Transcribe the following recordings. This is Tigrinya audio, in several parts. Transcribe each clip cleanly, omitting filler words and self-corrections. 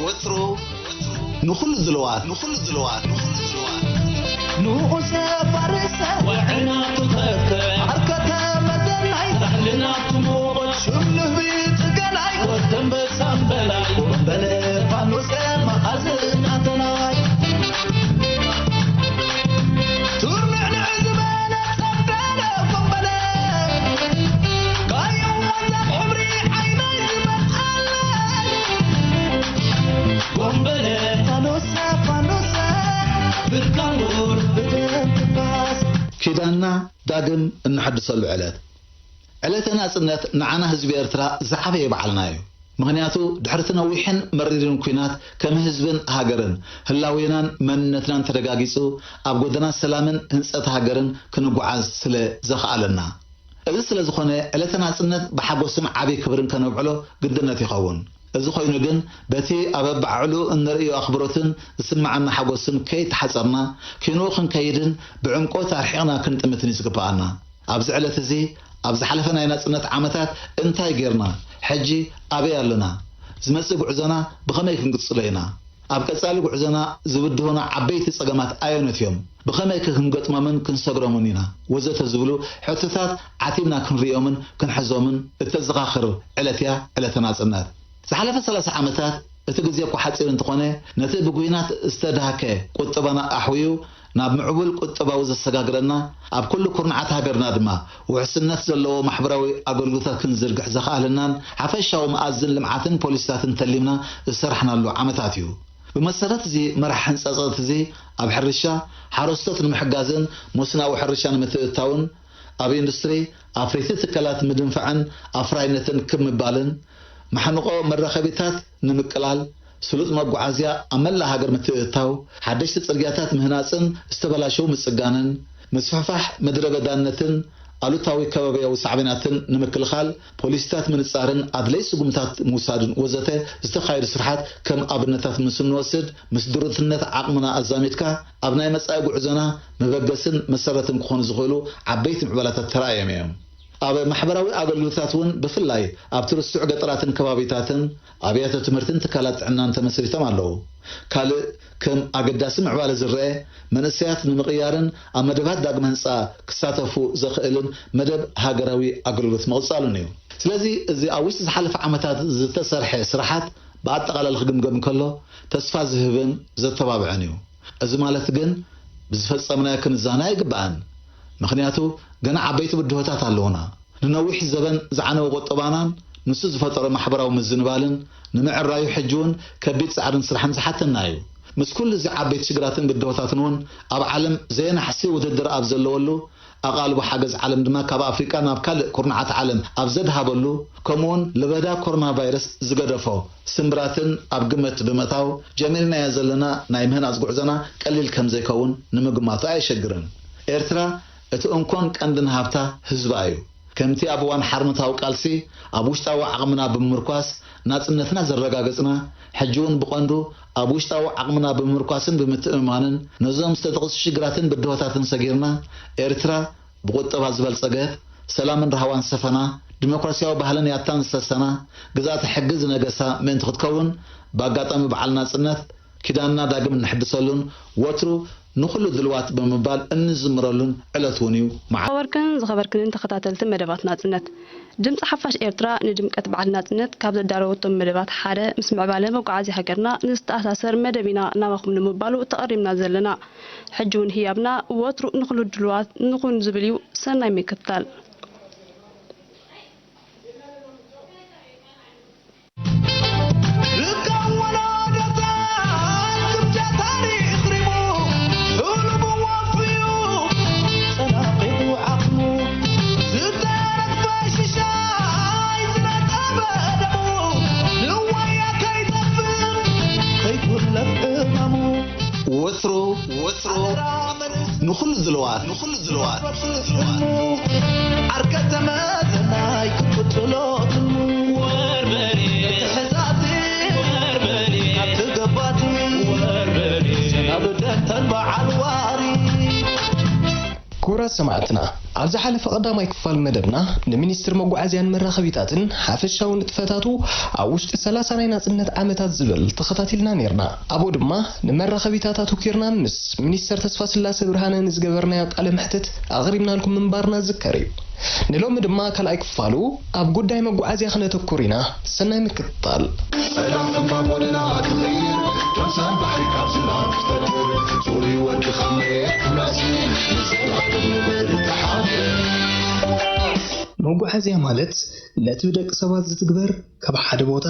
وترو نخل الزلوات نوس فرسة وعنا تفكر حركتها مدنعي أهلنا تموت شمله بيت قلعي والدم بسنبلاي وبلا فانوس مخازن عطناي ترمع العزبانة صدنا قنبلة قايم وزب حمري عيني مسألة قنبلة فانوسة بالكامور بدم تباس كيدانا داقم نحدثلو علتنا أصنت نعنا هزب إرترا زعبي بعلنايو مغنياتو دحرتنا ويحن مريرين كوينات كم هزبن هاجرن هلاوينان منتنا ترجاجيسو أبغدنا سلامن هنسات هاجرن كنوجعز سل زخالنا إذا سل زخانة علتنا أصنت بحبوسم عبي كبرن كنوبعلو قدرنا تخون إذا خوينا جن بتي أبى بعلو إن رأي أخبرتن سمع عنا حبوسم كي تحسرنا كنوخن كيدن بعمقات أرحينا كنت متنيس قبعنا أبز علت زي أبز حلفنا ينصنت عمتات انتي غيرنا حجي أبي لنا زمسي قعزنا بخميك نقصلينا أبكسالي قعزنا زبدهنا عبيتي صقمات آيونتيوم بخميك نقط مامن كنسقرمونينا وزت زبلو حتتات عتيبنا كنريومن كنحزومن التزغاخر علتيا علتنا صنات زحلف 3 عامات اتجزيكو حصير انتقونه نتي بغوينات استدهاكه قطبنا احويو ناب معبل قطباو زسغاغرنا اب كل كرنعات هاجرنا دما وحسنت زلو محبراوي اغلغوتات كنزرغح زخالنان حفشاو مازن لمعاتن بوليساتن تلمنا سرحنا له عامتاتيو بمسرات زي مرح حنصصت زي اب حرشا حرستت المحجازن مسناو حرشان متتاون اب اندستري افريتت كلات مدنفعن افراينتن كمبالن محنقو مرخبيتات نمقلال سلوط مغعازيا املا هاجر متتاو حدش تصرياتات مهناصن استبلاشو مصغانن مسفحفح مدربدانتن አሉታዊ ከባቢያዊ ሳዕብናትን ንምክልኻል ፖሊስታት ምንጻርን አድለይ ስጉምታት ሙሳድን ወዘተ ዝተኻይድ ስርሓት ከም ኣብነታት ምስንወስድ ምስድርትነት ዓቅምና አዛሚትካ ኣብ ናይ መጻኢ ጉዕዞና መበገስን መሰረትን ክኾኑ ዝኽእሉ ዓበይቲ ምዕባላታት ተራእዮም እዮም ኣብ ማሕበራዊ ኣገልግሎታት ውን ብፍላይ ኣብ ትርስዕ ገጠራትን ከባቢታትን ኣብያተ ትምህርትን ትካላት ጥዕናን ተመስሪቶም ኣለዉ ካልእ ከም ኣገዳሲ ምዕባለ ዝርአ መንእሰያት ንምቕያርን ኣብ መደባት ዳግመ ህንፃ ክሳተፉ ዘኽእልን መደብ ሃገራዊ ኣገልግሎት መቕጻልን እዩ ስለዚ እዚ ኣብ ውሽጢ ዝሓለፈ ዓመታት ዝተሰርሐ ስራሓት ብኣጠቓላሊ ክግምገም ከሎ ተስፋ ዝህብን ዘተባብዐን እዩ እዚ ማለት ግን ብዝፈጸምናዮ ክንዛና ይግባአን ምክንያቱ ገና ዓበይቲ ብድሆታት ኣለውና ንነዊሕ ዘበን ዝዓነወ ቁጠባናን ንሱ ዝፈጠረ ማሕበራዊ ምዝንባልን ንምዕራዩ ሕጅውን ከቢድ ጻዕርን ስራሕን ዝሓተና እዩ ምስ ኩሉ እዚ ዓበይቲ ሽግራትን ብድሆታትን ውን ኣብ ዓለም ዘየናሕሲ ውድድር ኣብ ዘለወሉ ኣቓልቦ ሓገዝ ዓለም ድማ ካብ ኣፍሪቃ ናብ ካልእ ኩርናዓት ዓለም ኣብ ዘድሃበሉ ከምኡውን ለበዳ ኮሮና ቫይረስ ዝገደፎ ስምብራትን ኣብ ግመት ብምእታው ጀሚርናዮ ዘለና ናይ ምህናፅ ጉዕዞና ቀሊል ከም ዘይከውን ንምግማቱ ኣይሸግርን ኤርትራ እቲ እንኳን ቀንድን ሃብታ ህዝባ እዩ ከምቲ ኣብ እዋን ሓርነታዊ ቃልሲ ኣብ ውሽጣዊ ዓቕምና ብምርኳስ ናጽነትና ዘረጋገጽና ሕጂውን ብቐንዱ ኣብ ውሽጣዊ ዓቕምና ብምርኳስን ብምትእምማንን ነዞም ዝተጠቕሱ ሽግራትን ብድሆታትን ሰጊርና ኤርትራ ብቁጠባ ዝበልጸገት ሰላምን ረሃዋን ሰፈና ዲሞክራሲያዊ ባህልን ያታን ዝተሰና ግዛት ሕግዝ ነገሳ ምእንቲ ክትከውን በአጋጣሚ በዓል ናጽነት ኪዳንና ዳግም እንሕድሰሉን ወትሩ نخل دلوات بمبال انزمرلون علتونيو مع خبركن زخبركن تخاتلت مدبات ناتنت دمص حفاش إيرترا ندمقت بعد ناتنت كاب داروتم مدبات حاده مسمع باله مقعازي هاجرنا نستأساسر مدبينا نامخم نمبالو تقريبنا زلنا حجون هيابنا وترو نخل دلوات نكون زبليو سناي ميكتال وثرو نخل الزلوات عركة مازناي كتلوت وربري حزاتي وربري تقباتي وربري أبدا تنبع الواري كورة سمعتنا ኣብዚ ሓለፈ ቀዳማይ ክፋል መደብና ንሚኒስትር መጓዓዝያን መራኸቢታትን ሓፈሻዊ ንጥፈታቱ ኣብ ውሽጢ 30 ናይ ናጽነት ዓመታት ዝብል ተኸታቲልና ነርና። ኣብኡ ድማ ንመራኸቢታት ኣተኪርና ምስ ሚኒስተር ተስፋ ስላሴ ብርሃነ ንዝገበርናዮ ቃለ መሕትት ኣቕሪብናልኩም ምንባርና ዝከር እዩ። ንሎሚ ድማ ካልኣይ ክፋሉ ኣብ ጉዳይ መጓዓዝያ ክነተኩር ኢና። ሰናይ ምክትታል። ሰላም ተንባቦልና ክኸይር ጆንሰን ባሕሪ ካብ ዝናብ ክፈጥር ጽሩይ ወርቂ ኸመይ ክመሲ ንስላቅ ንበር ተሓድር መጓዓዝያ ማለት ነቲ ብደቂ ሰባት ዝትግበር ካብ ሓደ ቦታ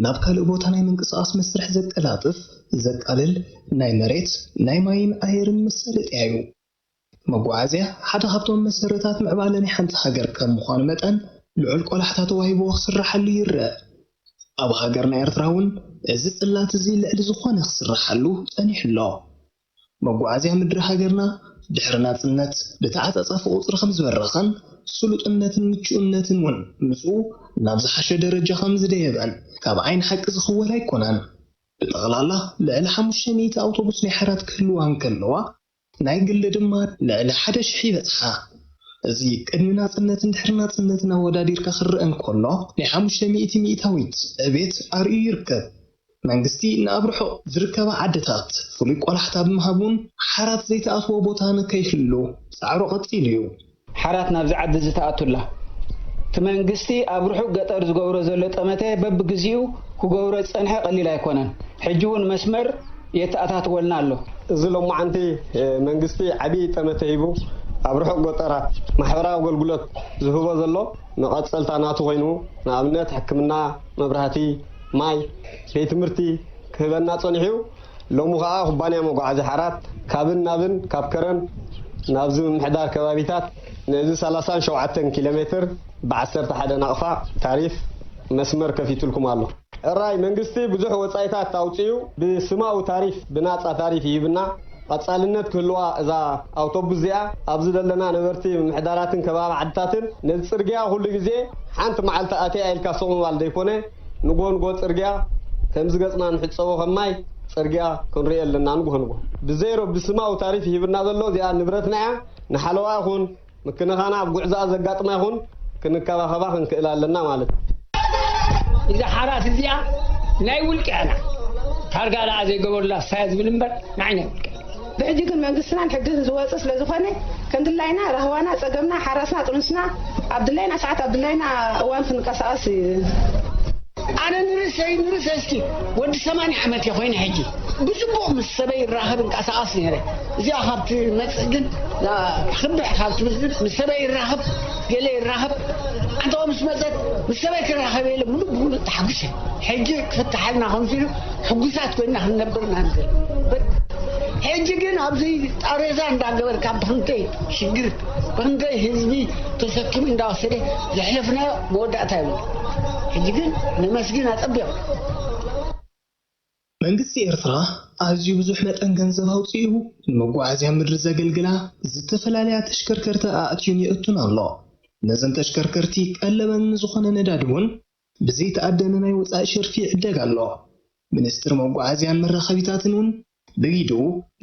ናብ ካልእ ቦታ ናይ ምንቅስቓስ መስርሕ ዘቀላጥፍ ዘቃልል ናይ መሬት ናይ ማይን ኣየርን መሳለጥያ እዩ። መጓዓዝያ ሓደ ካብቶም መሰረታት ምዕባለ ናይ ሓንቲ ሃገር ከም ምዃኑ መጠን ልዑል ቆላሕታ ተዋሂቦ ክስራሓሉ ይረአ። ኣብ ሃገርና ኤርትራ እውን እዚ ጽላት እዚ ልዕሊ ዝኾነ ክስራሓሉ ጸኒሑ ኣሎ። መጓዓዝያ ምድሪ ሃገርና ድሕሪ ናጽነት ብተዓጻጻፊ ቁፅሪ ከም ዝበረኸን ስሉጥነትን ምቹእነትን እውን ምጽኡ ናብ ዝሓሸ ደረጃ ከም ዝደየበን ካብ ዓይን ሓቂ ዝኽወል ኣይኮነን። ብጠቕላላ ልዕሊ 500 ኣውቶቡስ ናይ ሓራት ክህልዋ እንከለዋ ናይ ግሊ ድማ ልዕሊ 1,000 ይበጽሓ። እዚ ቅድሚ ናጽነትን ድሕሪ ናጽነትን ኣወዳዲርካ ክርአ እንከሎ ናይ 500 ሚእታዊት ዕቤት ኣርእዩ ይርከብ። መንግስቲ ናብ ርሑቕ ዝርከባ ዓድታት ፍሉይ ቆላሕታ ብምሃቡን ሓራት ዘይተኣትዎ ቦታ ንከይህሉ ጻዕሮ ቀፂሉ እዩ። ሓራት ናብዚ ዓዲ ዝተኣቱላ እቲ መንግስቲ ኣብ ርሑቕ ገጠር ዝገብሮ ዘሎ ጠመተ በብግዚኡ ክገብሮ ዝጸንሐ ቀሊል ኣይኮነን። ሕጂ እውን መስመር የተኣታትወልና ኣሎ። እዚ ሎማዓንቲ መንግስቲ ዓብይ ጠመተ ሂቡ ኣብ ርሑቕ ገጠራት ማሕበራዊ ኣገልግሎት ዝህቦ ዘሎ መቐጸልታ ናቱ ኮይኑ ንኣብነት ሕክምና፣ መብራህቲ፣ ማይ፣ ቤት ትምህርቲ ክህበና ጸኒሑ ሎሙ ከዓ ኩባንያ መጓዓዝያ ሓራት ካብን ናብን ካብ ከረን ናብዚ ምምሕዳር ከባቢታት ነዚ 37 ኪሎ ሜትር ብ11 ናቕፋ ታሪፍ መስመር ከፊትልኩም ኣሎ። እራይ መንግስቲ ብዙሕ ወጻኢታት ታውፅኡ ብስማዊ ታሪፍ ብናጻ ታሪፍ ይህብና ቀጻልነት ክህልዋ እዛ ኣውቶቡስ እዚኣ ኣብዚ ዘለና ነበርቲ ምምሕዳራትን ከባቢ ዓድታትን ነዚ ጽርግያ ኩሉ ግዜ ሓንቲ መዓልቲ ኣትያ ኢልካ ሰቕምባል ዘይኮነ ንጎንጎ ጽርግያ ከምዚ ገጽና ንሕፀቦ ከማይ ጽርግያ ክንሪኦ ኣለና ንጎንጎ ብዘይሮ ብስማዊ ታሪፍ ይህብና ዘሎ እዚኣ ንብረትና እያ ንሓለዋ ይኹን ምክንኻና ኣብ ጉዕዛኣ ዘጋጥማ ይኹን ክንከባኸባ ክንክእል ኣለና ማለት እዛ ሓራት እዚኣ ናይ ውልቅያና ታርጋ ላ ዘይገበሩላ ሳያ ዝብል እምበር ንዓይና ውልቅ ብሕጂ ግን መንግስትና ንሕግዝ ዝወፅእ ስለ ዝኾነ ክንድላይና ረህዋና ፀገምና ሓረስና ጥንስና ኣብድላይና ሰዓት ኣብድላይና እዋን ክንቀሳቀስ ኣነ ንርሰይ እስኪ ወዲ 80 ዓመት የኮይነ ሕጂ ብፅቡቅ ምስ ሰበይ ይራኸብ እንቀሳቀስ ነይረ እዚኣ ካብቲ መፅእ ግን ክብሕ ካብቲ ምስ ሰበይ ይራኸብ ገለ ይራኸብ አንተ ምስ መፀት ምስ ሰበይ ክራኸብ የለ ሙሉእ ተሓጉሰ ሕጂ ክፍትሓልና ከምሲሉ ሕጉሳት ኮይና ክንነብርና ንብል ሕጂ ግን ኣብዚ ጣሬዛ እንዳገበርካ ብክንደይ ሽግር ብክንደይ ህዝቢ ተሰኪሙ እንዳወሰደ ዘሕለፍናዮ መወዳእታ ይብሉ ሕጂ ግን ንመስጊን ኣፀቢቑ መንግስቲ ኤርትራ ኣዝዩ ብዙሕ መጠን ገንዘብ ኣውፂኡ ንመጓዓዝያ ምድሪ ዘገልግላ ዝተፈላለያ ተሽከርከርቲ ኣእትዩን የእቱን ኣሎ። ነዘን ተሽከርከርቲ ቀለበን ዝኾነ ነዳዲ እውን ብዘይተኣደነ ናይ ወፃኢ ሸርፊ ይዕደግ ኣሎ። ሚኒስትር መጓዓዝያን መራኸቢታትን እውን ብኢዱ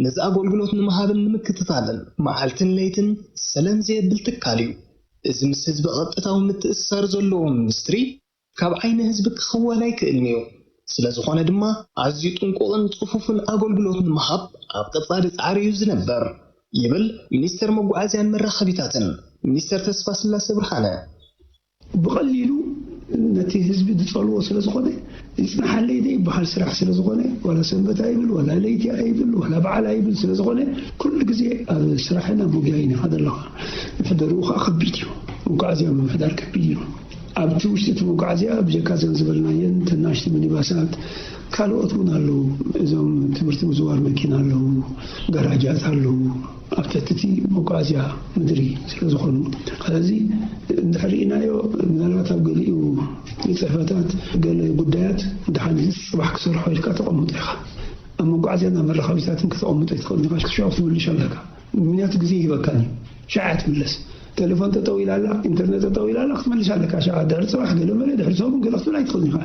ነዚ ኣገልግሎት ንምሃብን ንምክትታልን መዓልትን ለይትን ሰላም ዘየብል ትካል እዩ። እዚ ምስ ህዝቢ ቀጥታዊ ምትእስሳር ዘለዎ ሚኒስትሪ ካብ ዓይኒ ህዝቢ ክኽወል ኣይክእልን እዩ። ስለዝኾነ ድማ ኣዝዩ ጥንቁቕን ጽፉፍን ኣገልግሎት ንምሃብ ኣብ ቀጻሊ ጻዕሪ እዩ ዝነበር ይብል ሚኒስትር መጓዓዝያን መራኸቢታትን ሚኒስትር ተስፋ ስላሴ ብርሃነ። ብቐሊሉ ነቲ ህዝቢ ዝጸልዎ ስለዝኾነ ይጽናሓለይ ደይ በሃል ስራሕ ስለዝኾነ ወላ ሰንበት ኣይብል ወላ ለይቲ ኣይብል ወላ በዓል ኣይብል ስለዝኾነ ኩሉ ግዜ ኣብ ስራሕና ሙግያይና ሓደለኻ ምሕደሩ ከዓ ከቢድ እዩ። መጓዓዝያ ምምሕዳር ከቢድ እዩ። ኣብቲ ውሽጢ እቲ መጓዓዝያ ብጀካ ዘንዝበልናየን ተናሽቲ ሚኒባሳት ካልኦት እውን ኣለዉ። እዞም ትምህርቲ ምዝዋር መኪና ኣለዉ፣ ጋራጃት ኣለዉ። ኣብቲ እቲ መጓዓዝያ ምድሪ ስለዝኾኑ ስለዚ እንድሕሪእናዮ ምናልባት ኣብ ገሊኡ ፅሕፈታት ገለ ጉዳያት ድሓን ፅባሕ ክሰርሖ ኢልካ ተቐምጦ ኢኻ ኣብ መጓዓዝያና መራኸቢታትን ከተቐምጦ ትኽእል ኢኻ ክሻው ትምልሽ ኣለካ። ምክንያቱ ግዜ ይበካን እዩ ሸዓ ትምለስ ቴሌፎን ተጠው ኢላላ ኢንተርኔት ተጠው ኢላላ ክትመልስ ኣለካ ሸዓ ድሕሪ ፅባሕ ገለ መለ ድሕሪ ሰሙን ገለ ክትብል ኣይትኽእልን ኢኻ።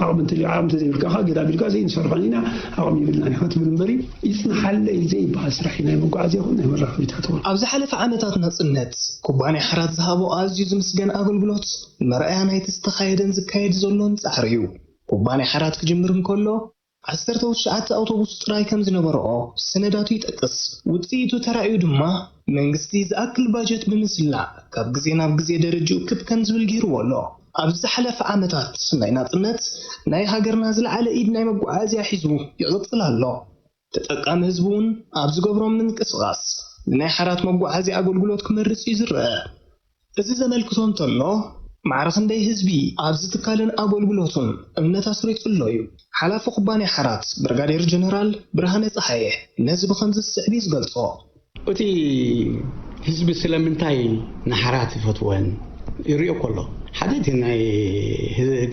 عقم تزي بالك خا قدا بالك زي نسرحنا عقم يبلنا خاطب المري يصنح حل زي باسرحنا مقعز يكون مرح بيتاتون ኣብዚ ሓለፈ ዓመታት ናጽነት ኩባንያ ሓራት ዝሃቦ ኣዝዩ ዝምስገን ኣገልግሎት መርኣያ ናይቲ ዝተኻየደን ዝካየድ ዘሎን ጻዕሪ እዩ ኩባንያ ሓራት ክጅምር እንከሎ 19 ኣውቶቡስ ጥራይ ከም ዝነበረኦ ሰነዳቱ ይጠቅስ ውጽኢቱ ተራእዩ ድማ መንግስቲ ዝኣክል ባጀት ብምስላዕ ካብ ግዜ ናብ ግዜ ደረጃኡ ክብ ከም ዝብል ገይርዎ ኣሎ ኣብዚ ሓለፈ ዓመታት ናይ ናጽነት ናይ ሃገርና ዝለዓለ ኢድ ናይ መጓዓዝያ ሒዙ ይቕጽል ኣሎ ተጠቃሚ ህዝቡን ኣብ ዝገብሮም ምንቅስቓስ ናይ ሓራት መጓዓዝያ ኣገልግሎት ክመርጽ ይዝርአ እዚ ዘመልክቶ እንተሎ ማዕረኽንደይ ህዝቢ ኣብዚ ትካልን ኣገልግሎቱን እምነት ኣስሪጹሎ እዩ ሓላፊ ኩባንያ ሓራት ብርጋዴር ጀነራል ብርሃነ ፀሓየ ነዚ ብኸምዚ ስዕቢ ዝገልጾ እቲ ህዝቢ ስለምንታይ ንሓራት ይፈትወን ይሪኦ ከሎ ሓደ እቲ ናይ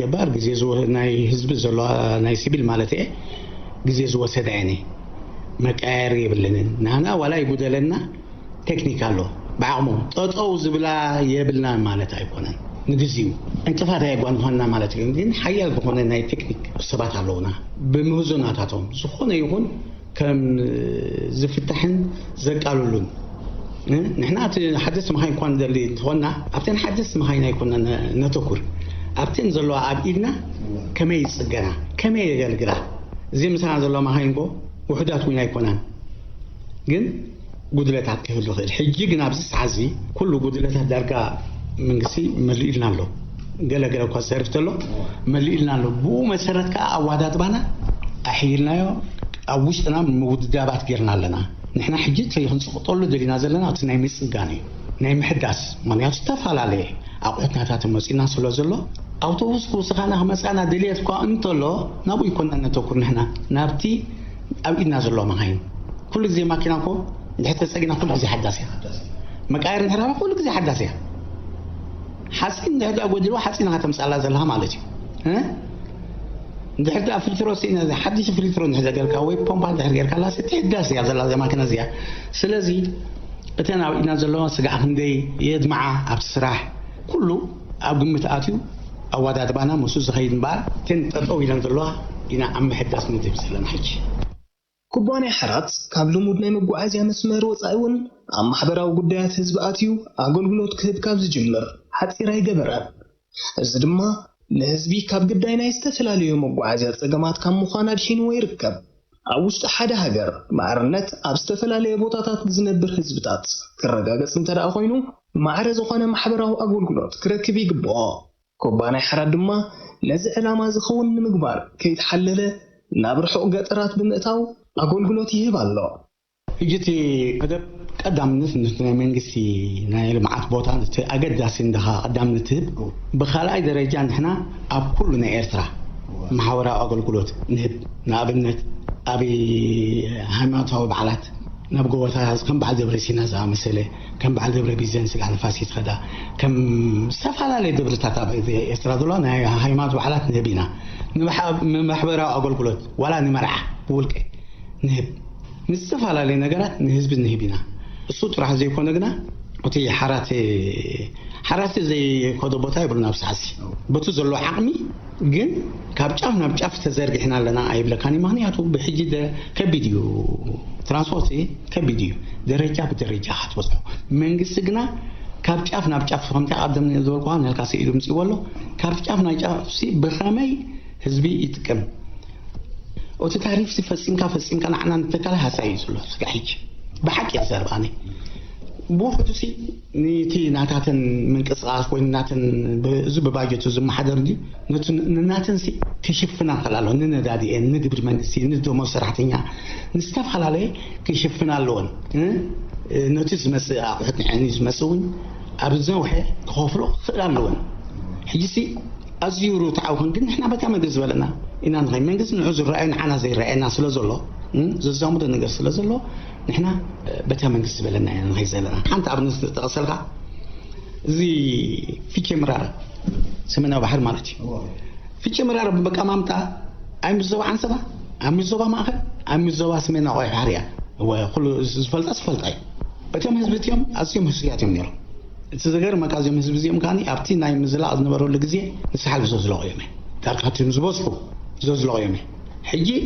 ገባር ግዜ ናይ ህዝቢ ዘሎ ናይ ሲቪል ማለት እየ ግዜ ዝወሰደ ዓይነ መቃየር የብልንን ናና ዋላ ይጉደለና ቴክኒክ ኣሎ ብዓቕሙ ጠጠው ዝብላ የብልና ማለት ኣይኮነን ንግዚኡ እንቅፋት ኣይጓንፋና ማለት ግን ሓያል ዝኾነ ናይ ቴክኒክ ሰባት ኣለውና ብምሁዞናታቶም ዝኾነ ይኹን ከም ዝፍታሕን ዘቃልሉን ንሕና እቲ ሓደስ መኻይን እንኳን ንደሊ እንትኾንና ኣብተን ሓደስ መኻይን ኣይኮንና ነተኩር ኣብተን ዘለዋ ኣብ ኢድና ከመይ ይፅገና ከመይ የገልግላ እዚ ምሳና ዘለዋ መኻይን ጎ ውሕዳት እውን ኣይኮናን ግን ጉድለታት ክህሉ ይኽእል ሕጂ ግን ኣብዚ ሰዓት እዚ ኩሉ ጉድለታት ዳርጋ መንግስቲ መሊኢልና ኣሎ ገለገለ እኳ ዝሰርፍ ተሎ መሊኢልና ኣሎ ብኡ መሰረት ከዓ ኣዋዳድባና ኣሒልናዮ ኣብ ውሽጥና ምውድዳባት ጌርና ኣለና ንሕና ሕጂ ክንፅቕጠሉ ደሊና ዘለና እቲ ናይ ምፅጋን እዩ ናይ ምሕዳስ ምክንያቱ ዝተፈላለየ ኣቑሑትናታት መፂና ስለ ዘሎ ኣውቶቡስ ክውስኻና ክመፃና ድሌት እኳ እንተሎ ናብኡ ይኮንና ነተኩር ንሕና ናብቲ ኣብ ኢድና ዘሎ መኻይን ኩሉ ግዜ ማኪና እኮ ድሕሪ ተፀጊና ኩሉ ግዜ ሓዳስ እያ መቃየር ንሕራባ ኩሉ ግዜ ሓዳስ እያ ሓፂን ድሕሪ ኣጎዲልዋ ሓፂና ከተምፃላ ዘለካ ማለት እዩ ድሕሪ ፍልትሮ ሲና ሓድሽ ፍልትሮ ንሕዘ ጌርካ ወይ ፖምፓ ድሕሪ ጌርካላ ትሕዳስ እያ ዘላ ማኪና እዚኣ ስለዚ እተን ኣብ ኢድና ዘለዋ ስጋዕ ክንደይ የድምዓ ኣብ ስራሕ ኩሉ ኣብ ግምት ኣትዩ ኣዋዳድባና ምሱ ዝኸይድ እምበር እተን ጠጠው ኢለን ዘለዋ ኢና ኣብ ምሕዳስ ንድብ ዘለና ሕጂ ኩባንያ ሓራት ካብ ልሙድ ናይ መጓዓዝያ መስመር ወፃኢ እውን ኣብ ማሕበራዊ ጉዳያት ህዝቢ ኣትዩ ኣገልግሎት ክህብ ካብ ዝጅምር ሓፂር ኣይገበረን እዚ ድማ ንህዝቢ ካብ ግዳይ ናይ ዝተፈላለዩ መጓዓዝያ ፀገማት ካብ ምዃን ኣድሒንዎ ይርከብ ኣብ ውሽጢ ሓደ ሃገር ማዕርነት ኣብ ዝተፈላለየ ቦታታት ዝነብር ህዝብታት ክረጋገፅ እንተደኣ ኮይኑ ማዕረ ዝኾነ ማሕበራዊ ኣገልግሎት ክረክብ ይግብኦ ኩባንያ ሓራት ድማ ነዚ ዕላማ ዝኸውን ንምግባር ከይተሓለለ ናብ ርሑቕ ገጠራት ብምእታው ኣገልግሎት ይህብ ኣሎ ሕጂቲ መደብ ቀዳምነት ናይ መንግስቲ ናይ ልምዓት ቦታ ኣገዳሲ እንድኻ ቀዳምነት ትህብ ብኻልኣይ ደረጃ ንሕና ኣብ ኩሉ ናይ ኤርትራ ማሕበራዊ ኣገልግሎት ንህብ ንኣብነት ኣብ ሃይማኖታዊ በዓላት ናብ ጎቦታት ከም በዓል ደብረ ሲና ዝኣመሰለ ከም በዓል ደብረ ቢዘን ስጋዕ ንፋሲት ከዳ ከም ዝተፈላለዩ ደብረታት ኣብ ኤርትራ ዘሎ ናይ ሃይማኖት በዓላት ንህብ ኢና ንማሕበራዊ ኣገልግሎት ዋላ ንመርዓ ብውልቀ ንህብ ንዝተፈላለዩ ነገራት ንህዝቢ ንህብ ኢና እሱ ጥራሕ ዘይኮነ ግና እቲ ሓራት ዘይኮደ ቦታ ይብሉና ብሰዓሲ በቱ ዘሎ ዓቕሚ ግን ካብ ጫፍ ናብ ጫፍ ተዘርጊሕና ኣለና ኣይብለካኒ ምክንያቱ ብሕጂ ከቢድ እዩ ትራንስፖርት ከቢድ እዩ ደረጃ ብደረጃ ክትበፅሑ መንግስቲ ግና ካብ ጫፍ ናብ ጫፍ ከምቲ ቀደም ዝበልኩ ንልካሲ ኢሉ ምፅይዎ ኣሎ ካብ ጫፍ ናብ ጫፍ ብኸመይ ህዝቢ ይጥቀም እቲ ታሪፍ ፈፂምካ ንዓና ንተካለ ሃሳይ እዩ ዘሎ ስጋዕ ሕጂ ብሓቂ የዘርብ ኣነ ብውሕዱሲ ነቲ ናታትን ምንቅስቓስ ወይ ናትን እዚ ብባጀቱ ዝመሓደር ድዩ ንናትን ክሽፍና ከላሎ ንነዳዲአን ንግብሪ መንግስቲ ንደሞዝ ሰራሕተኛ ንዝተፈላለየ ክሽፍና ኣለዎን ነቲ ዝመፅእ ኣቑሑት ንዕኒ ዝመፅእ እውን ኣብ ዘውሐ ክኸፍሎ ክኽእል ኣለዎን ሕጂሲ ኣዝዩ ርቱዓውን ግን ንሕና በታ መንግስቲ ዝበለና ኢና ንኸይ መንግስቲ ንዑ ዝረአዩ ንዓና ዘይረአየና ስለ ዘሎ ዘዛሙዶ ነገር ስለ ዘሎ ንሕና በታ መንግስቲ ዝበለና ኢና ንኸይ ዘለና ሓንቲ ኣብነት ተቐሰልካ እዚ ፊቼ ምራር ሰሜናዊ ባሕሪ ማለት እዩ ፊቼ ምራር ብመቀማምጣ ኣይ ምዞባ ዓንሰባ ኣብ ምዞባ ማእኸል ኣብ ምዞባ ሰሜናዊ ባሕሪ እያ ኩሉ ዝፈልጣ እዩ እቶም ህዝቢ እትዮም ኣዝዮም ህስያት እዮም ነይሮም እቲ ዘገር መቃዝዮም ህዝቢ እዚኦም ካኒ ኣብቲ ናይ ምዝላቕ ዝነበረሉ ግዜ ንስሓልፍ ዝለቑ እዮም تاركاتهم زبوسكو زوز لغيمي حجي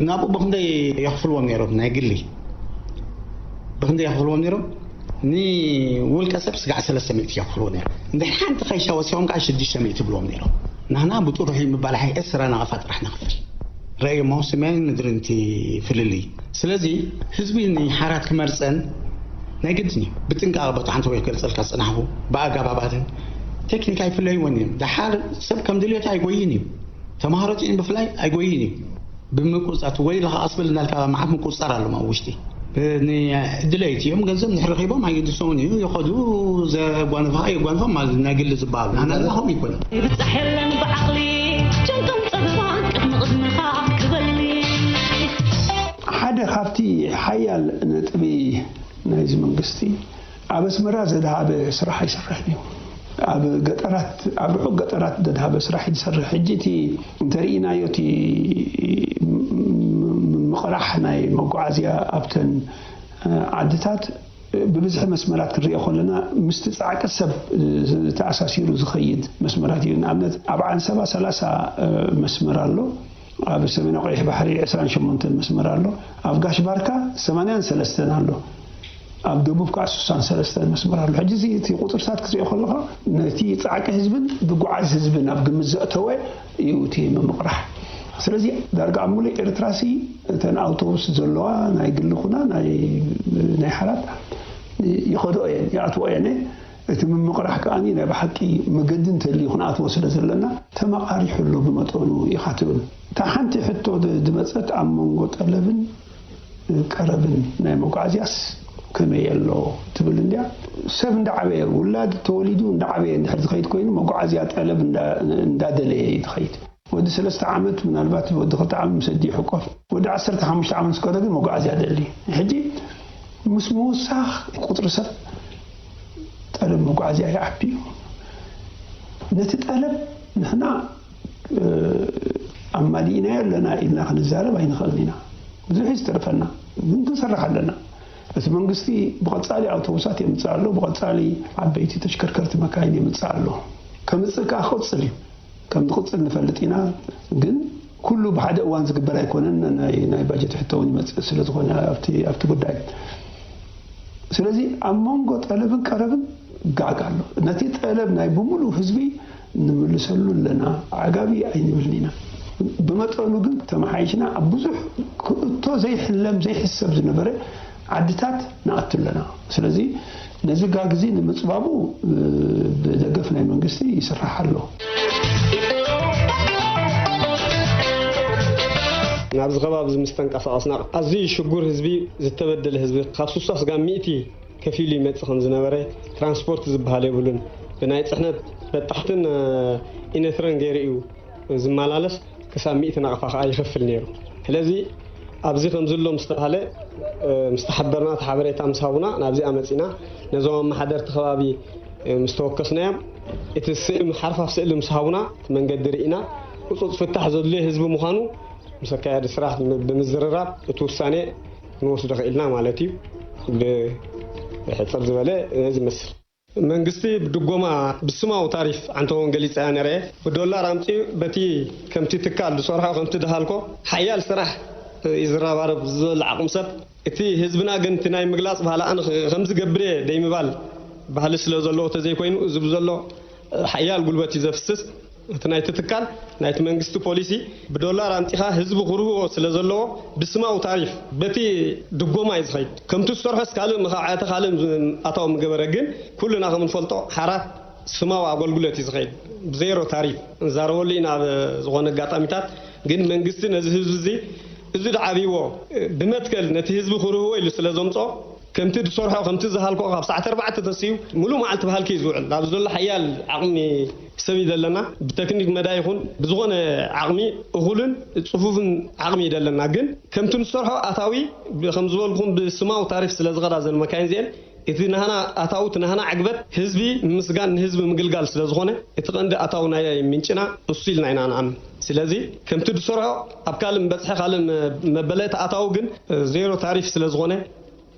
نابو بخندي يخفلوا نيرو ناقلي بخندي يخفلوا نيرو ني والكسب سقع 300 يخفلوا نيرو ندحان تخيشا وسيوم قاع 600 بلوم نيرو نحنا بتروح مبالح اسرنا غفات رح نغفل رأي موسمين ندري انت في اللي سلازي حزبي اني حارات كمرسن ناقدني بتنقى بطو عنتو يكرس الكاسناهو باقا باباتن تكنيك اي فلاي ونيم ده حال سب كم دليت اي قويني تمهارتين بفلاي اي قويني بمقصات وي لها اصبل نالكا معك مقصار له ما وشتي ني دليت يوم غنزم نحرقيبهم ما يدسوني ياخذوا زبوان فاي غوان فما ناقل زبال انا لهم يكون بتحلم بعقلي جنكم صدفك نقدمها كبلي حدا خافتي حيال نتبي نايز منقستي عبس مراز ذهب سرح يسرحني عب قطرات عبحو قطرات ذهب سرح يسرح حجتي ترينا يوتي مقرحنا موقعزيا ابتن عدتات ببزح مسمرات كريا خلنا مستصعق السب تاساسيرو زخيد مسمرات ينامنت ابعن 30 مسمر له اب سمين قيح بحري 28 مسمر له افغاش باركا 83 له اب دبوب كاس 33 مسمر له حجزي تي قطر سات كريا خلها نتي صعق حزبن بغعز حزبن اب جمزأتوي يوتي مقرح سلازي دارغا مولي ارتراسي تن اوتوبوس زلوا ناي غلخنا ناي حالات يخدو ياتو يعني اتم مقرح كاني ناي بحقي مقدن تلي خنات وسد زلنا تمقاري حلو بمطونو يخاتون تا حنتي حتو دمصت امونغو طلبن قربن ناي مقعزياس كما يلو تبل انديا سب ندعبه ولاد توليدو ندعبه اند خيت كوين مقعزيا طلب اندادلي تخيت ودي 3 عامات من البات ودي 5 عام مسدي حقوق ودي 15 عام سكودا ግን مقعز يدلي حجي مسموساخ قطر سب طلب مقعز يا حبي نتطلب نحنا عمالينا لنا إلا خنزارة بين خلينا بزح يسترفنا نتصرح لنا بس منقستي بقصالي اوتوبوسات يمصالو بقصالي عبيتي تشكركرت مكاين يمصالو كمصقا خوصلي كم تقصل نفلطينا ግን كله بحد اوان زغبر ايكونن ناي باجت حتون يمص ስለዝኾነ አፍቲ ጉዳይ ስለዚህ አሞንጎ ጠለብን ቀረብን ጋጋሎ ነቲ ጠለብ ናይ በሙሉ ህዝቢ ንምልሰሉ ለና አጋቢ አይንብልኒና በመጠኑ ግን ተማሓይሽና ብዙሕ እቶ ዘይሕለም ዘይሕሰብ ዝነበረ عدتات نقتلنا سلازي نزغا غزي نمصبابو بدغفنا منغستي يسرح له نابز غباب مستنقصاصنا ازي شغور حزبي زتبدل حزبي خاصوصاس غا ميتي كفيلي مصخن زنبره ترانسبورت زباله يبلون بناي صحنت بتحتن انثرن غيريو زمالالس كساميت نقفا يخفل نيرو لذي ابزي خمزلو مستحاله مستحضرنا تحبريتا مساونا نابزي امصينا نزوم محضر تخبابي مستوكسنا اتسئم حرف افسئل مساونا منقد رئينا وصوت فتح زلي حزب مخانو مسكايد سراح بمزررات توساني نوصل دخيلنا مالتي بحصل زباله لازم مسل منغستي بدغوما بسماو تعريف عنتون غليص انره بدولار امتي بتي كمتي تكال سورها كمتي دهالكو حيال سراح إزرا بارب زول عقم سب إتي حزبنا جنت ناي مجلس بحالا أنا خمس جبري دايم بال بحال سلا زلوا تزي كوينو زب زلوا حيال قلبتي زفسس تناي تتكال ناي تمنجستو بوليسي بدولار أنتها حزب خروج سلا زلوا بسماو تعريف بتي دقوما يزخيد كم تسترها سكالم مخاعات خالم أتاو مجبرجن كلنا خمن فلتو حارات سماو أقول قلتي يزخيد بزيرو تعريف زارولينا زغون القطاميتات جن منجستي نزهزوزي زيد عبيو بمتكل نتي حزب خروج اللي سلازمصو كمتي دسورها كمتي زهالكو قاب ساعه 4 تسيو ملو معلت بهالكي زوعل لابزول حيال عقمي سبي دلنا بتكنيك مدا يكون بزغون عقمي اغولن صفوفن عقمي دلنا جن كمتي نسورها اتاوي بخمزولكم بسماو تعريف سلازغدا زل مكان زين إذا نحنا أتاوت نحنا عقبت حزبي مسجان حزب مقلقال سلازخونه إتقند أتاونا منشنا أصيلنا عنا عن سلازي كم تدسرها أبكالم بس حالم مبلات أتاوجن زيرو تعريف سلازخونه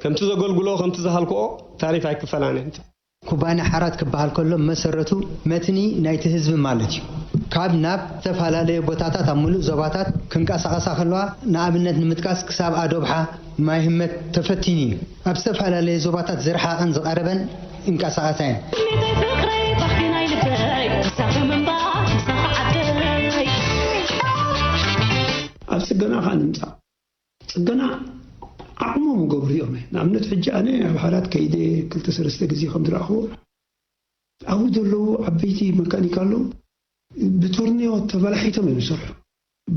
كم تزقول قلوا كم تزهالكوا تعريف هيك فلانة ኩባንያ ሓራት ክበሃል ከሎ መሰረቱ መትኒ ናይቲ ህዝቢ ማለት እዩ ካብ ናብ ተፈላለየ ቦታታት ኣብ ሙሉእ ዞባታት ክንቀሳቀሳ ከለዋ ንኣብነት ንምጥቃስ ክሳብ ኣዶብሓ ማይ ህመት ተፈቲኒ እዩ ኣብ ዝተፈላለዩ ዞባታት ዝረሓቐን ዝቐረበን እንቀሳቀሳ እየን ኣብ ጽገና ኻንምፃ ጽገና ዓቕሞም ገብሩ እዮም ንኣብነት ሕጂ ኣነ ኣብ ሓራት ከይደ 2-3 ግዜ ከም ዝረኣኽቦ ኣብኡ ዘለዉ ዓበይቲ መካኒክ ኣለዉ ብቶርኒዮ ተበላሒቶም እዮም ዝሰርሑ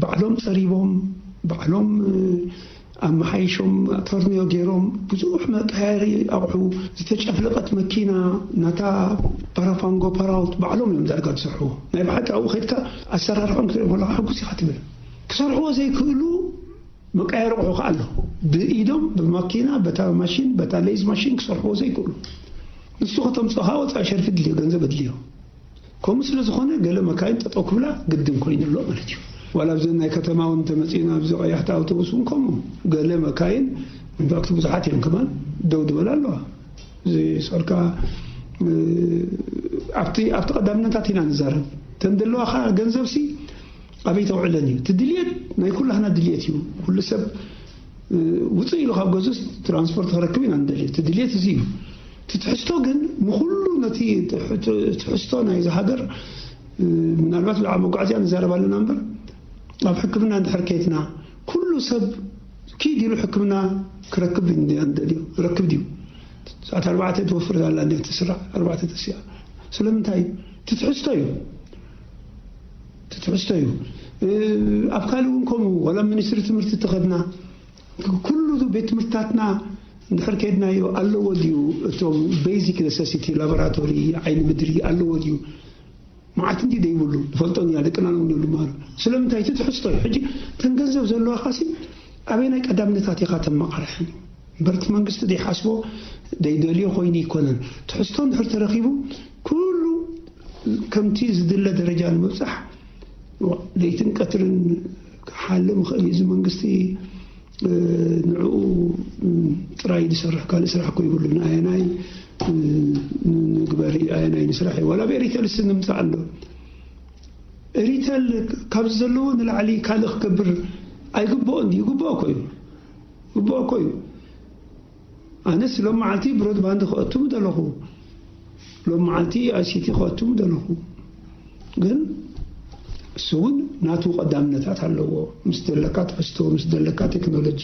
ባዕሎም ፀሪቦም ባዕሎም ኣመሓይሾም ቶርኒዮ ገይሮም ብዙሕ መቃየሪ ኣቑሑ ዝተጨፍለቐት መኪና ናታ ፓራፋንጎ ፓራውት ባዕሎም እዮም ዳርጋ ዝሰርሕዎ ናይ ባሓቂ ኣብኡ ከይድካ ኣሰራርሖም ክትሪኦም ከለካ ሕጉስ ኢኻ ትብል ክሰርሕዎ ዘይክእሉ መቃየሪ ኣቑሑ ከዓ ኣሎ ብኢዶም ብማኪና በታ ማሽን በታ ሌዝ ማሽን ክሰርሕዎ ዘይክእሉ ንሱ ከተምፅኻ ወፃኢ ሸርፊ ድልዮ ገንዘብ ድልዮ ከምኡ ስለ ዝኾነ ገለ መካይን ጠጠው ክብላ ግድም ኮይኑ ኣሎ ማለት እዩ ዋላ ብዘን ናይ ከተማውን ተመፂና ኣብዚ ቀያሕቲ ኣውቶቡስን ከምኡ ገለ መካይን ኢንፋክት ብዙሓት እዮም ከማን ደው ድበላ ኣለዋ እዚ ሰልካ ኣብቲ ቀዳምነታት ኢና ንዛረብ ተንደለዋኻ ገንዘብሲ ኣበይ ተውዕለን እዩ ትድልየት ናይ ኩላህና ድልየት እዩ ኩሉ ሰብ ውፅእ ኢሉ ካብ ገዙስ ትራንስፖርት ክረክብ ኢና ንደልየ ትድልየት እዚ እዩ ትትሕዝቶ ግን ንኩሉ ነቲ ትሕዝቶ ናይ ዝሃገር ምናልባት ብዛዕባ መጓዓዝያ ንዛረብ ኣለና እምበር ኣብ ሕክምና እንድሕር ከይትና ኩሉ ሰብ ኪድ ኢሉ ሕክምና ክረክብ እንደልዩ ረክብ ድዩ ሰዓት 4 ትወፍር ዘላ እንዴት ትስራዕ 4 ተስያ ስለምንታይ ትትሕዝቶ እዩ ኣብ ካልኡን ከምኡ ወላ ሚኒስትሪ ትምህርቲ ተኸድና ኩሉ ቤት ትምህርትታትና እንድሕር ከይድናዮ ኣለዎ ድዩ እቶም ቤዚክ ነሰሲቲ ላቦራቶሪ ዓይኒ ምድሪ ኣለዎ ድዩ ማዓት እንዲ ደይብሉ ፈልጦን ያ ደቅና ነው ንብሉ ስለምንታይ ትትሕዝቶ ሕጂ ተንገንዘብ ዘለዋ ኻሲ ኣበይ ናይ ቀዳምነታት ኢኻ ተመቃርሕን በርቲ መንግስቲ ደይሓስቦ ደይደልዮ ኮይኑ ይኮነን ትሕዝቶ እንድሕር ተረኺቡ ኩሉ ከምቲ ዝድለ ደረጃ ንምብፃሕ ለይትን ቀትርን ሓለም ክእል እዚ መንግስቲ ንዕኡ ጥራይ ዝሰርሕ ካልእ ስራሕ ኮ ይብሉ ንኣየናይ ንግበሪ ኣየናይ ንስራሕ ወላ ብሪቴል ስንምፃእ ኣሎ ሪቴል ካብ ዘለዎ ንላዕሊ ካልእ ክገብር ኣይግብኦን ይግብኦ ኮዩ ኣነስ ሎም መዓልቲ ብሮድባንድ ክእቱም ደለኹ ሎም መዓልቲ ኣይሲቲ ክእቱም ደለኹ ግን እሱውን ናቱ ቀዳምነታት ኣለዎ ምስ ደለካ ትሕዝቶ ምስ ደለካ ቴክኖሎጂ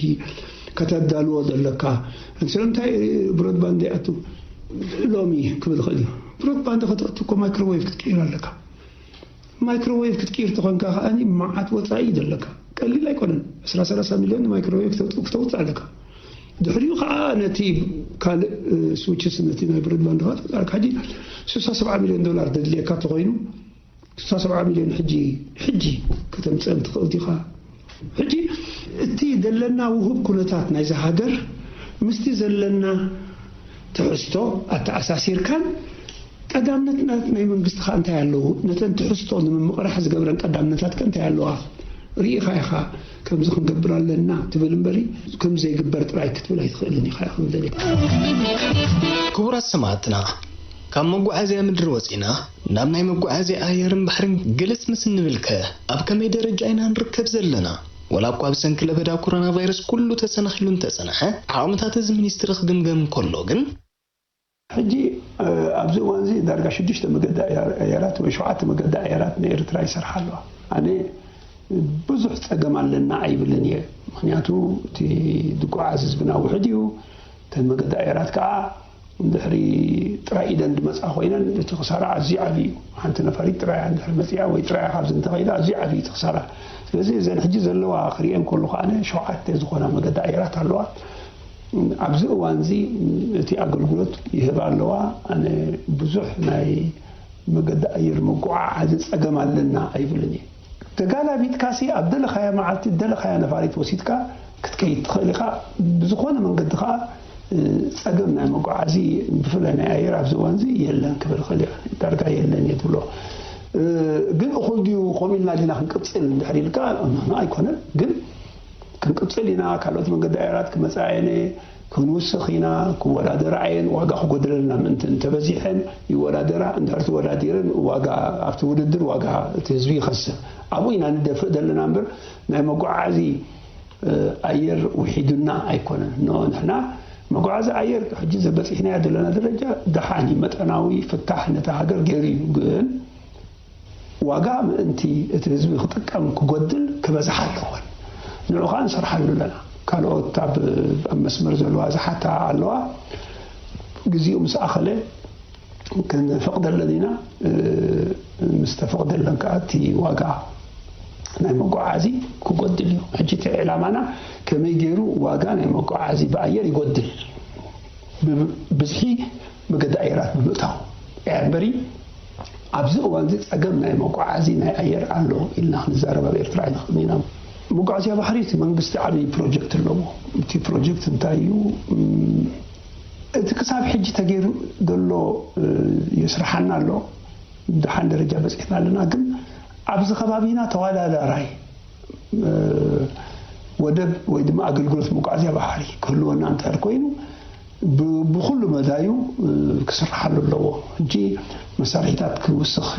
ከተዳልዎ ዘለካ ስለምንታይ ብሮድባንድ ይኣቱ ሎሚ ክብል ክእል እዩ ብሮድባንድ ክትእቱ እኮ ማይክሮዌቭ ክትቅይር ኣለካ ማይክሮዌቭ ክትቅይር ተኾንካ ከዓኒ መዓት ወፃኢ ዘለካ ቀሊል ኣይኮነን 30 ሚልዮን ማይክሮዌቭ ክተውፅእ ኣለካ ድሕሪኡ ከዓ ነቲ ካልእ ስዊችስ ነቲ ናይ ብሮድባንድ ከተውፅእ ሕጂ 67 ሚልዮን ዶላር ተድልየካ ተኾይኑ 67 ሚልዮን ሕጂ ከተምፅአን ትኽእል ዲኻ ሕጂ እቲ ዘለና ውሁብ ኩነታት ናይ ዝሃገር ምስቲ ዘለና ትሕዝቶ ኣተኣሳሲርካን ቀዳምነታት ናይ መንግስቲ ኻ እንታይ ኣለዉ ነተን ትሕዝቶ ንምምቕራሕ ዝገብረን ቀዳምነታት እንታይ ኣለዋ ርኢኻ ኢኻ ከምዚ ክንገብር ኣለና ትብል እምበሪ ከምዚ ዘይግበር ጥራይ ክትብል ኣይትኽእልን ኢኻ ክብል ክቡራት ሰማዕትና ካብ መጓዓዝያ ምድሪ ወፂና ናብ ናይ መጓዓዝያ ኣየርን ባሕርን ገለጽ ምስ ንብልከ ኣብ ከመይ ደረጃ ኢና ንርከብ ዘለና ወላ እኳ ብሰንኪ ለበዳ ኮሮና ቫይረስ ኩሉ ተሰናኺሉ እንተጸንሐ ዓቕምታት እዚ ሚኒስትሪ ክግምገም ከሎ ግን ሕጂ ኣብዚ እዋን እዚ ዳርጋ 6 መገዲ ኣየራት ወይ 7 መገዲ ኣየራት ንኤርትራ ይሰርሓ ኣለዋ ኣነ ብዙሕ ፀገም ኣለና ኣይብልን እየ ምክንያቱ እቲ ድጓዓዝ ህዝብና ውሕድ እዩ ተን መገዲ ኣየራት ከዓ እንድሕሪ ጥራይ ኢደን ድመፃ ኮይነን እቲ ክሳራ ኣዝዩ ዓብዪ እዩ ሓንቲ ነፈሪት ጥራይ እንድሕሪ መፂኣ ወይ ጥራይ ካብዚ እንተኸይዳ ኣዝዩ ዓብዪ እቲ ክሳራ ስለዚ እዘን ሕጂ ዘለዋ ክሪአን ከሉ ከዓነ 7 ዝኾና መገዲ ኣየራት ኣለዋ ኣብዚ እዋን እዚ እቲ ኣገልግሎት ይህባ ኣለዋ ኣነ ብዙሕ ናይ መገዲ ኣየር መጓዓዓዚ ፀገም ኣለና ኣይብልን እየ ተጋላቢትካሲ ኣብ ደለኻያ መዓልቲ ደለኻያ ነፋሪት ወሲድካ ክትከይድ ትኽእል ኢኻ ብዝኾነ መንገዲ ከዓ ፀገም ናይ መጓዓዚ ብፍላይ ናይ ኣየር ኣብዚ እዋን እዚ የለን ክብል ክእል ዳርጋ የለን እየ ትብሎ ግን እኹል ድዩ ከምኡ ኢልና ዲና ክንቅፅል እንድሕር ኢልካ ኣይኮነን ግን ክንቅፅል ኢና ካልኦት መንገዲ ኣየራት ክመፃየነ ክንውስኺና ክወዳደራ ዓይን ዋጋ ክጎድለልና ምእንቲ እንተበዚሐን ይወዳደራ እንዳርት ወዳዲረን ዋጋ ኣብቲ ውድድር ዋጋ እቲ ህዝቢ ይኸስር ኣብኡ ኢና ንደፍእ ዘለና እምበር ናይ መጓዓዚ ኣየር ውሒዱና ኣይኮነን ንሕና መጓዓዚ ኣየር ሕጂ ዘበፂሕና ዘለና ደረጃ ደሓኒ መጠናዊ ፍታሕ ነታ ሃገር ገይሩ እዩ ግን ዋጋ ምእንቲ እቲ ህዝቢ ክጥቀም ክጎድል ክበዝሕ ኣለዎን ንዑ ከዓ ንሰርሓሉ ኣለና ካልኦት ኣብ መስመር ዘለዋ ዝሓታ ኣለዋ ግዚኡ ምስ ኣኸለ ክንፈቕደለን ኢና ምስ ተፈቕደለን ከዓ እቲ ዋጋ ናይ መጓዓዚ ክጎድል እዩ ሕጂ እቲ ዕላማና ከመይ ገይሩ ዋጋ ናይ መጓዓዚ ብኣየር ይጎድል ብዝሒ መገዲ ኣየራት ብምእታው እምበሪ ኣብዚ እዋን እዚ ፀገም ናይ መጓዓዚ ናይ ኣየር ኣሎ ኢልና ክንዛረብ ኣብ ኤርትራ ኣይንኽእልን ኢና መጓዓዝያ ባሕሪ እቲ መንግስቲ ዓብዪ ፕሮጀክት ኣለዎ እቲ ፕሮጀክት እንታይ እዩ እቲ ክሳብ ሕጂ ተገይሩ ዘሎ የስራሓና ኣሎ ድሓን ደረጃ በፂሕና ኣለና ግን ኣብዚ ከባቢና ተወዳዳራይ ወደብ ወይ ድማ ኣገልግሎት መጓዓዝያ ባሕሪ ክህልወና እንተር ኮይኑ ብኩሉ መዳዩ ክስራሓሉ ኣለዎ ሕጂ መሳርሒታት ክውስኽ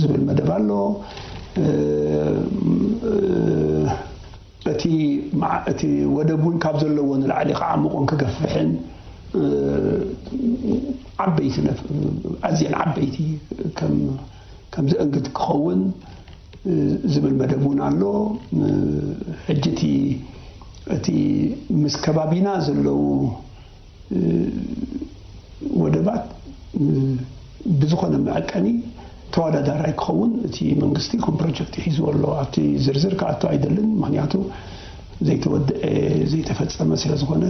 ዝብል መደብ ኣሎ እቲ ወደብ እውን ካብ ዘለዎ ንላዕሊ ክዓምቆን ክገፍሕን ዓበይቲ ኣዝየን ዓበይቲ ከም ዝእንግድ ክኸውን ዝብል መደብ እውን ኣሎ ሕጂ እቲ ምስ ከባቢና ዘለው ወደባት ብዝኾነ መዐቀኒ ተወዳዳራይ ክኸውን እቲ መንግስቲ ከም ፕሮጀክት ሒዝዎ ኣሎ ኣብቲ ዝርዝር ክኣቱ ኣይደልን ምክንያቱ ዘይተወድአ ዘይተፈፀመ ስለ ዝኾነ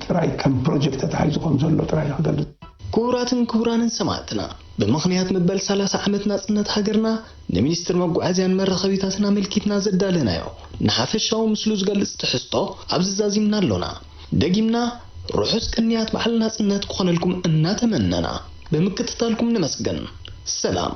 ጥራይ ከም ፕሮጀክት ተታሒዙ ከም ዘሎ ጥራይ ክገልጽ ክቡራትን ክቡራንን ሰማዕትና ብምኽንያት መበል 30 ዓመት ናጽነት ሃገርና ንሚኒስትር መጓዓዝያን መራኸቢታትን ኣመልኪትና ዘዳለናዮ ንሓፈሻዊ ምስሉ ዝገልጽ ትሕዝቶ ኣብዚ ዛዚምና ኣሎና ደጊምና ርሑስ ቅንያት በዓል ናጽነት ክኾነልኩም እናተመነና ብምክትታልኩም ንመስገን ሰላም